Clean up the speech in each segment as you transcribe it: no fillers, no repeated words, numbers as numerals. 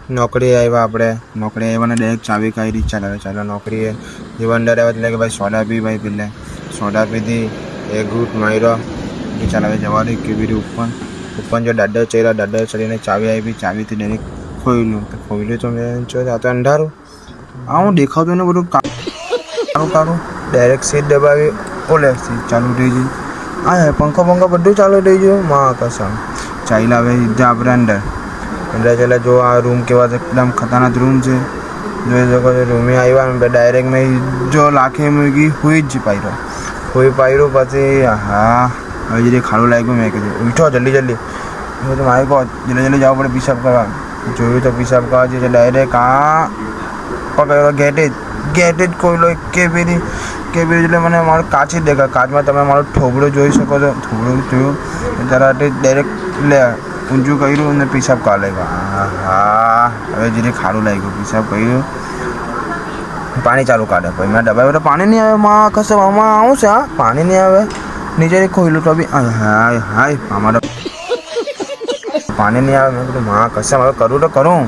નોકરી આવ્યા આપણે, નોકરી આવ્યા ને ડાયરેક્ટ ચાવી કાઢી. ચાલો નોકરીએ જેવા અંદર આવ્યા એટલે કે ભાઈ સોડા પી, ભાઈ પેલે સોડા પીધી, એક ઘૂંટ માર્યો કે ચાલ હવે જવા દે. કેવી રીતે ઉપર જો દાદર ચડીને ચાવી આવી, ચાવીથી ડાયરેક્ટ ખોઈલું તો મેં આ તો અંધારું હું દેખાતું ને બધું કાઢું ડાયરેક્ટ સીટ દબાવી, ઓલે સીટ ચાલુ થઈ ગઈ. હા પંખો બધું ચાલુ થઈ ગયું. માં કસમ ચાલ્યા હવે સીધા આપણે અંદર ચાલ્યા. જો આ રૂમ કેવા એકદમ ખતરનાક રૂમ છે. જોઈ શકો છો રૂમે આવ્યા ને ડાયરેક્ટ મેં જો લાખે મૂકી હુઈ જ પાડ્યું. પછી હા હવે જરી ખાડું લાગ્યું. મેં કીધું ઉઠો જલ્દી મારી કહો જલ્દી જવું પડે પિશાબ કરવા. જોયું તો પિશાબ કરવા છે ડાયરેક્ટ પકડ્યો ગેટ જ ખોલ્યો. કેવી એટલે મને મારું કાચ જ દેખાય. કાચમાં તમે મારું થોબડું જોઈ શકો છો. થોબડું જોયું તરત ડાયરેક્ટ લે ઊંચું કર્યું અને પિશાબ કરવા લાગ્યો. હા હવે જરી ખાડું લાગ્યું. પિશાબ કર્યું, પાણી ચાલુ કાઢે. પછી મેં દબાવ્યું તો પાણી નહીં આવે. માં કશે આમાં આવું છે. હા પાણી નહીં આવે. નીચે ખોલ્યું તો બી હાય આમાં પાણી નહીં આવે. મેં કીધું માં કશે હવે કરું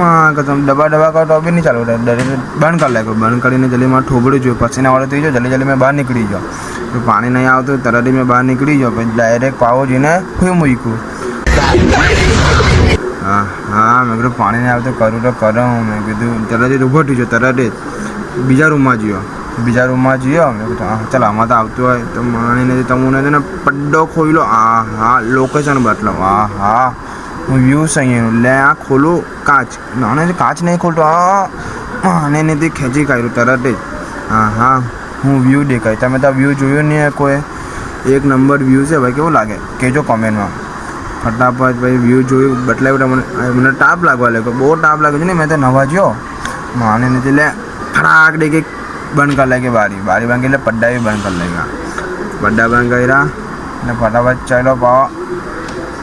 માં કસમ દબા કરો તો બી નહીં ચાલુ. બંધ કરી લાગ્યો. બંધ કરીને જલ્દી મારે થોબડું જોયું. પછીના વાળો થઈ ગયો. જલ્દી મેં બહાર નીકળી ગયો. પાણી નહીં આવતું તરત મેં બહાર નીકળી ગયો. પછી ડાયરેક્ટ પાવો જોઈને હું મૂક્યું. હા મેં કીધું પાણી નહીં આવતું કરું. મેં કીધું તરત જ ઊભો થઈ ગયો. તરત જ બીજા રૂમમાં ગયો. મેં કીધું હા ચાલ આમાં તો આવતું હોય તો માણીને તમને ને પડ્ડો ખોઈલો. હા લોકેશન બતલાવ. હા હું વ્યૂઝ અહીંયા લે આ ખોલું કાચ નહીં ખોલતો. આને નથી ખેંચી કાઢ્યું તરત જ. હા હું વ્યૂ દેખાય. તમે તો વ્યૂ જોયું નહીં કોઈ? એક નંબર વ્યૂ છે ભાઈ. કેવું લાગે કહેજો કોમેન્ટમાં ફટાફટ. ભાઈ વ્યૂ જોયું બતલાવ્યું મને તાપ લાગવા લાગ્યો. બહુ તાપ લાગ્યો છે ને. મેં તો નવા જ્યો માને નથી લે ફટાક દે કે બંધ કરી લાગી. બારી બંધ એટલે પડ્ડા બી બંધ કરી લાગ્યા. પડ્ડા બંધ કર્યા અને ફટાફટ ચાલો પાવા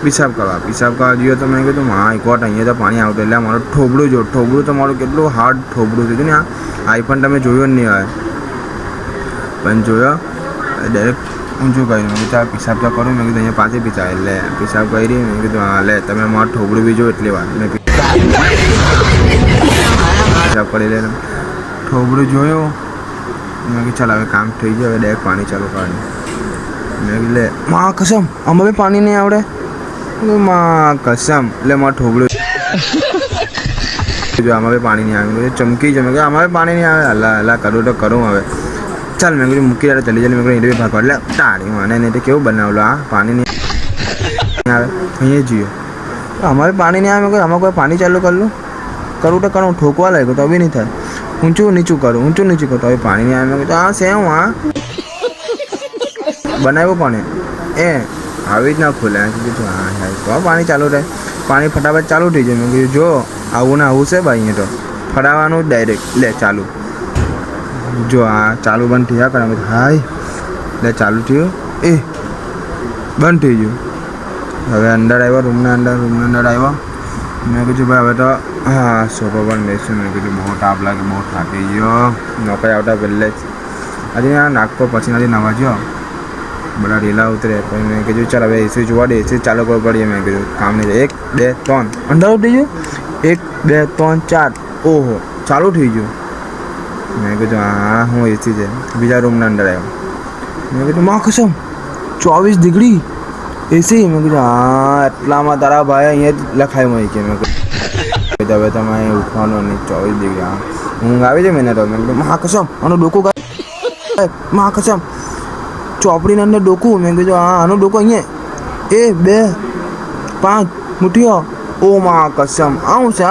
પિશાબ કરવા જોઈએ. તો મેં કીધું હા એક વખત અહીંયા તો પાણી આવતું એટલે મારું થોબડું તો મારું કેટલું હાર્ડ થોબડું છે ને. આ આઈફોન તમે જોયો જ નહીં હોય પણ જોયો ડાયરેક્ટ ઊંચું કર્યું. મેં કીધું પિશાબ તો કરું. મેં કીધું અહીંયા પાછી પીછા એટલે પિશાબ કરી. મેં કીધું હા લે તમે મારું થોબડું બી જો એટલી વાર મેં પિશાબ કરી લે થોબડું જોયું. મેં કીધું ચાલ હવે કામ થઈ ગયું. હવે ડાયરેક્ટ પાણી ચાલુ કાઢ્યું. મેં કીધું લે માં કસમ આમાં બી પાણી નહીં આવડે. માં કસમ એટલે મારું થોબડું જો આમાં બી પાણી નહીં આવે. ચમકી છે. મેં કહ્યું આમાં બી પાણી નહીં આવે. હલ્લા કરું તો કરું હવે. ચાલ મેં કીધું મૂકી યાર જલ્દી મેં કીધું ભાગવા એટલે તાળી માને નહીં તો કેવું બનાવેલું. આ પાણી નહીં આવે અહીંયા જઈએ. અમારે પાણી નહીં આવે. મેં કહ્યું આમાં કોઈ પાણી ચાલુ કરું તો કરું. ઠોકવા લાગ્યો તો બી નહીં થાય. ઊંચું નીચું કરું તો હવે પાણી નહીં આવે. મેં કીધું હા સેમ બનાવ્યું પાણી આવી જ ના ખોલે. કીધું હા તો પાણી ચાલુ રહે. પાણી ફટાફટ ચાલુ થઈ જાય. મેં કીધું જો આવું ને આવું છે ભાઈ. અહીંયા તો ફટાવાનું ડાયરેક્ટ લે ચાલુ. જો આ ચાલુ બંધ થયા કરે. હાય લે ચાલુ થયું બંધ થઈ ગયું. હવે અંદર આવ્યો રૂમના અંદર આવ્યો. મેં કીધું ભાઈ હવે તો હા સોફા પર બેસું. મેં કીધું બહુ તાપ લાગે, બહુ થાકી ગયો. નોકરી આવતા પહેલે જ આજે નાખતો પછી નથી નવા ગયો. બધા ઢીલા ઉતરે. પછી મેં કીધું ચાલ હવે એસી જોવા દે. એસી ચાલુ કરવું પડીએ. મેં કીધું કામ નહીં. 1 2 3 અંધારું થઈ ગયું. 1 2 3 4 ઓહો ચાલુ થઈ ગયું. મેં કીધું હા હું એસી છે. બીજા રૂમના અંદર આવ્યો. મેં કીધું માં કસમ 24 ડિગ્રી એસી. મેં કીધું હા એટલામાં તારા ભાઈ અહીંયા જ લખાયું હોય કે. મેં કીધું હવે તમે ઉઠવાનું નહીં. 24 ડિગ્રી હા ઊંઘ આવી જાય મને તો. મેં કીધું માં કસમ આનું ડોકું માં કસમ ચોપડીની અંદર ડોકું. મેં કીધું હા આનું ડોકું અહીંયા 1 2 5 મુઠ્ઠીઓ. ઓ માં કસમ આવું છે.